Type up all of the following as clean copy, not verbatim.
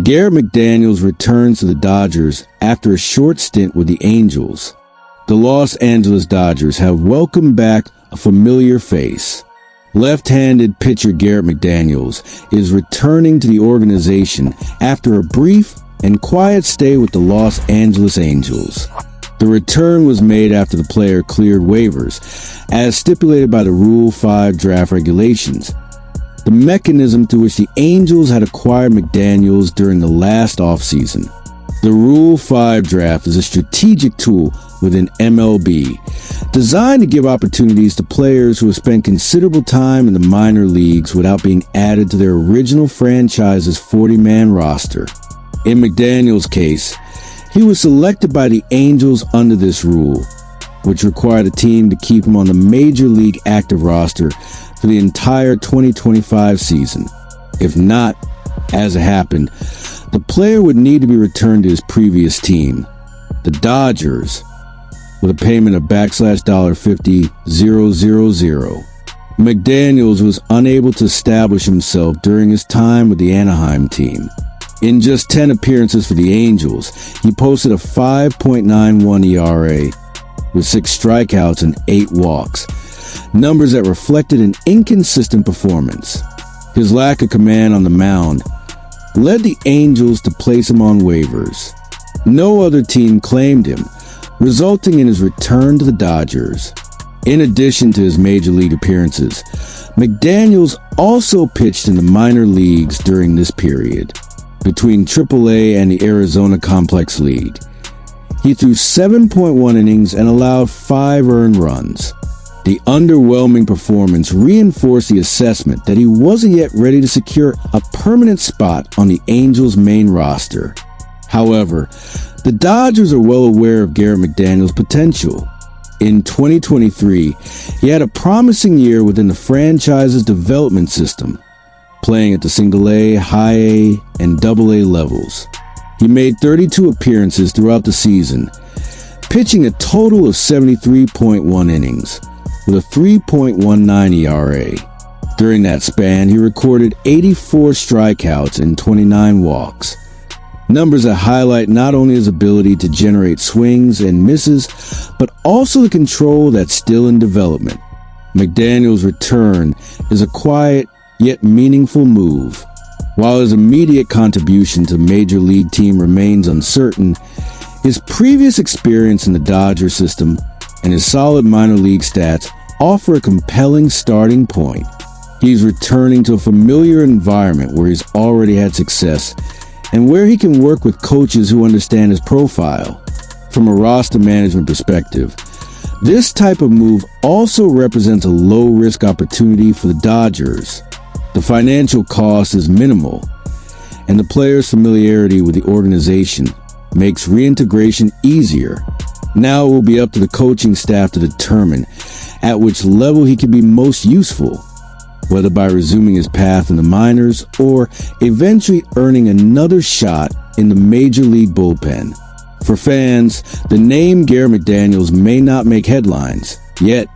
Garrett McDaniels returns to the Dodgers after a short stint with the Angels. The Los Angeles Dodgers have welcomed back a familiar face. Left-handed pitcher Garrett McDaniels is returning to the organization after a brief and quiet stay with the Los Angeles Angels. The return was made after the player cleared waivers, as stipulated by the Rule 5 draft regulations, the mechanism through which the Angels had acquired McDaniels during the last offseason. The Rule 5 draft is a strategic tool within MLB, designed to give opportunities to players who have spent considerable time in the minor leagues without being added to their original franchise's 40-man roster. In McDaniels' case, he was selected by the Angels under this rule, which required a team to keep him on the Major League active roster for the entire 2025 season. If not, as it happened, the player would need to be returned to his previous team, the Dodgers, with a payment of $$50,000. McDaniels was unable to establish himself during his time with the Anaheim team. In just 10 appearances for the Angels, he posted a 5.91 ERA with 6 strikeouts and 8 walks, numbers that reflected an inconsistent performance. His lack of command on the mound led the Angels to place him on waivers. No other team claimed him, resulting in his return to the Dodgers. In addition to his major league appearances, McDaniels also pitched in the minor leagues during this period. Between AAA and the Arizona Complex League, he threw 7.1 innings and allowed 5 earned runs. The underwhelming performance reinforced the assessment that he wasn't yet ready to secure a permanent spot on the Angels' main roster. However, the Dodgers are well aware of Garrett McDaniels' potential. In 2023, he had a promising year within the franchise's development system, playing at the Single-A, High-A, and Double-A levels. He made 32 appearances throughout the season, pitching a total of 73.1 innings, with a 3.19 ERA. During that span, he recorded 84 strikeouts and 29 walks, numbers that highlight not only his ability to generate swings and misses, but also the control that's still in development. McDaniels' return is a quiet, yet meaningful move. While his immediate contribution to the major league team remains uncertain, his previous experience in the Dodger system and his solid minor league stats offer a compelling starting point. He's returning to a familiar environment where he's already had success and where he can work with coaches who understand his profile. From a roster management perspective, this type of move also represents a low-risk opportunity for the Dodgers. The financial cost is minimal, and the player's familiarity with the organization makes reintegration easier. Now it will be up to the coaching staff to determine at which level he can be most useful, whether by resuming his path in the minors or eventually earning another shot in the major league bullpen. For fans, the name Garrett McDaniels may not make headlines yet,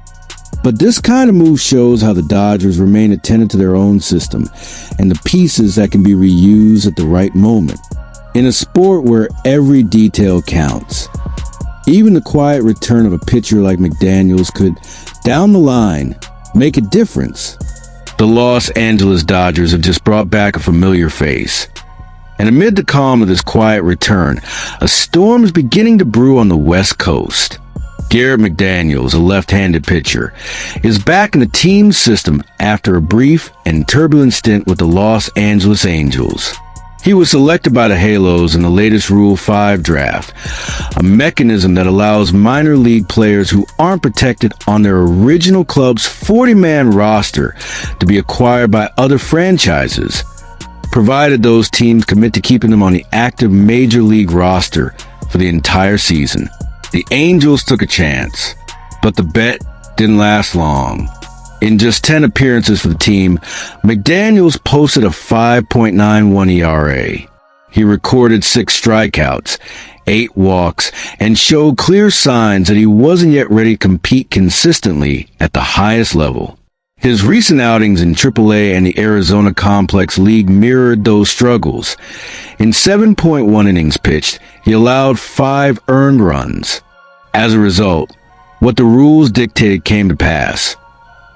but this kind of move shows how the Dodgers remain attentive to their own system and the pieces that can be reused at the right moment. In a sport where every detail counts, even the quiet return of a pitcher like McDaniels could, down the line, make a difference. The Los Angeles Dodgers have just brought back a familiar face. And amid the calm of this quiet return, a storm is beginning to brew on the West Coast. Garrett McDaniels, a left-handed pitcher, is back in the team's system after a brief and turbulent stint with the Los Angeles Angels. He was selected by the Halos in the latest Rule 5 draft, a mechanism that allows minor league players who aren't protected on their original club's 40-man roster to be acquired by other franchises, provided those teams commit to keeping them on the active major league roster for the entire season. The Angels took a chance, but the bet didn't last long. In just 10 appearances for the team, McDaniels posted a 5.91 ERA. He recorded 6 strikeouts, 8 walks, and showed clear signs that he wasn't yet ready to compete consistently at the highest level. His recent outings in AAA and the Arizona Complex League mirrored those struggles. In 7.1 innings pitched, he allowed 5 earned runs. As a result, what the rules dictated came to pass.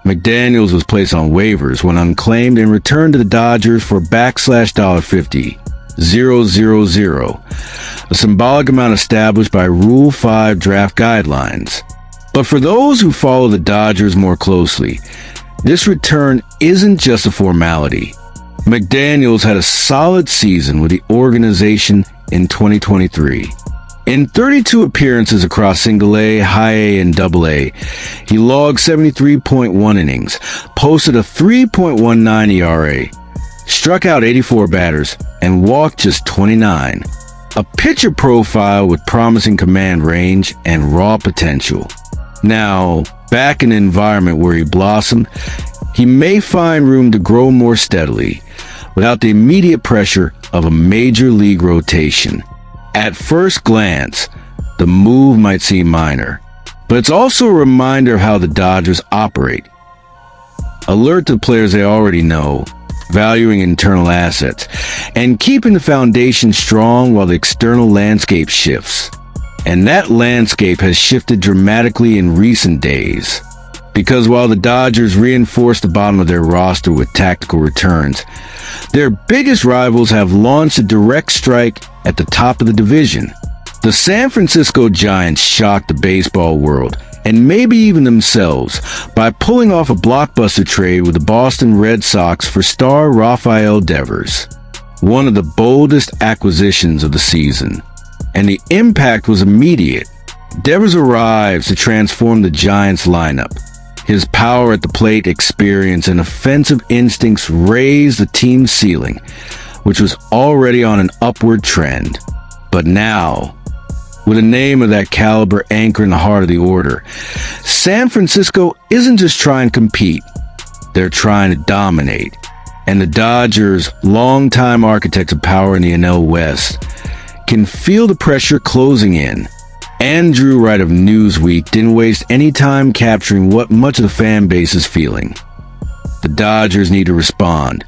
McDaniels was placed on waivers when unclaimed and returned to the Dodgers for $50,000, a symbolic amount established by Rule 5 draft guidelines. But for those who follow the Dodgers more closely, this return isn't just a formality. McDaniels had a solid season with the organization in 2023. In 32 appearances across Single-A, High-A, and Double-A, he logged 73.1 innings, posted a 3.19 ERA, struck out 84 batters, and walked just 29. A pitcher profile with promising command range and raw potential. Now, back in an environment where he blossomed, he may find room to grow more steadily, without the immediate pressure of a major league rotation. At first glance, the move might seem minor, but it's also a reminder of how the Dodgers operate. Alert to players they already know, valuing internal assets, and keeping the foundation strong while the external landscape shifts. And that landscape has shifted dramatically in recent days. Because while the Dodgers reinforced the bottom of their roster with tactical returns, their biggest rivals have launched a direct strike at the top of the division. The San Francisco Giants shocked the baseball world, and maybe even themselves, by pulling off a blockbuster trade with the Boston Red Sox for star Rafael Devers, one of the boldest acquisitions of the season. And the impact was immediate. Devers arrives to transform the Giants lineup. His power at the plate, experience, and offensive instincts raised the team's ceiling, which was already on an upward trend. But now, with a name of that caliber anchored in the heart of the order, San Francisco isn't just trying to compete, they're trying to dominate. And the Dodgers, longtime architects of power in the NL West, can feel the pressure closing in. Andrew Wright of Newsweek didn't waste any time capturing what much of the fan base is feeling. The Dodgers need to respond,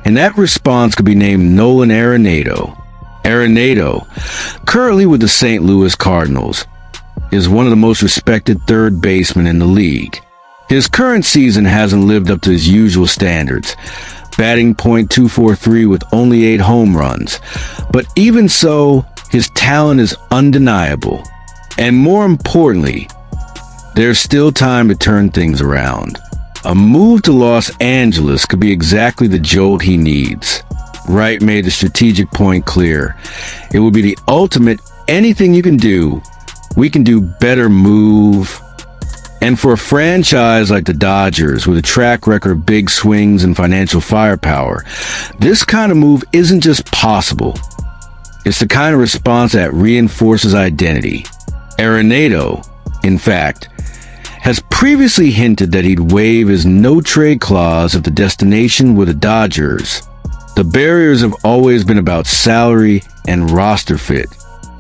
and that response could be named Nolan Arenado. Arenado, currently with the St. Louis Cardinals, is one of the most respected third basemen in the league. His current season hasn't lived up to his usual standards, batting .243 with only 8 home runs. But even so, his talent is undeniable. And more importantly, there's still time to turn things around. A move to Los Angeles could be exactly the jolt he needs. Wright made the strategic point clear. It would be the ultimate anything you can do, we can do better move. And for a franchise like the Dodgers, with a track record of big swings and financial firepower, this kind of move isn't just possible. It's the kind of response that reinforces identity. Arenado, in fact, has previously hinted that he'd waive his no-trade clause if the destination were the Dodgers. The barriers have always been about salary and roster fit.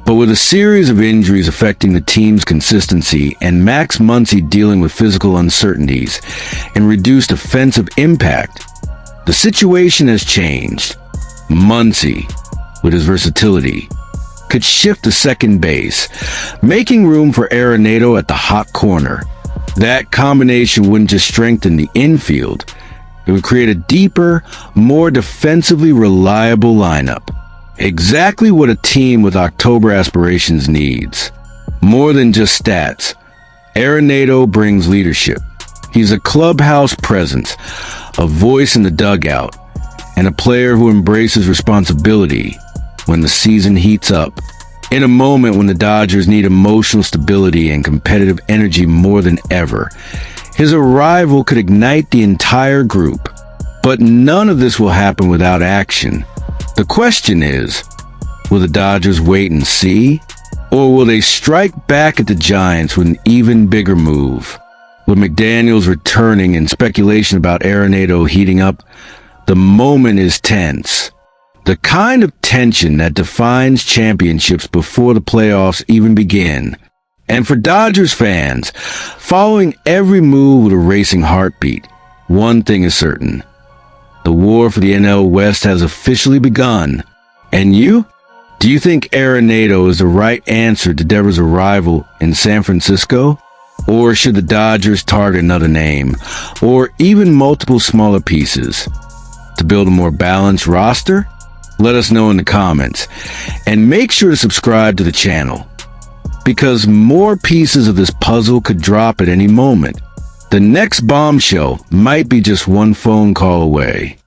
But with a series of injuries affecting the team's consistency and Max Muncy dealing with physical uncertainties and reduced offensive impact, the situation has changed. Muncy, with his versatility, could shift to second base, making room for Arenado at the hot corner. That combination wouldn't just strengthen the infield, it would create a deeper, more defensively reliable lineup. Exactly what a team with October aspirations needs. More than just stats, Arenado brings leadership. He's a clubhouse presence, a voice in the dugout, and a player who embraces responsibility when the season heats up. In a moment when the Dodgers need emotional stability and competitive energy more than ever, his arrival could ignite the entire group. But none of this will happen without action. The question is, will the Dodgers wait and see? Or will they strike back at the Giants with an even bigger move? With McDaniels returning and speculation about Arenado heating up, the moment is tense. The kind of tension that defines championships before the playoffs even begin. And for Dodgers fans, following every move with a racing heartbeat, One thing is certain. The war for the NL West has officially begun. And you? Do you think Arenado is the right answer to Devers' arrival in San Francisco? Or should the Dodgers target another name, or even multiple smaller pieces, to build a more balanced roster? Let us know in the comments. And make sure to subscribe to the channel, because more pieces of this puzzle could drop at any moment. The next bombshell might be just one phone call away.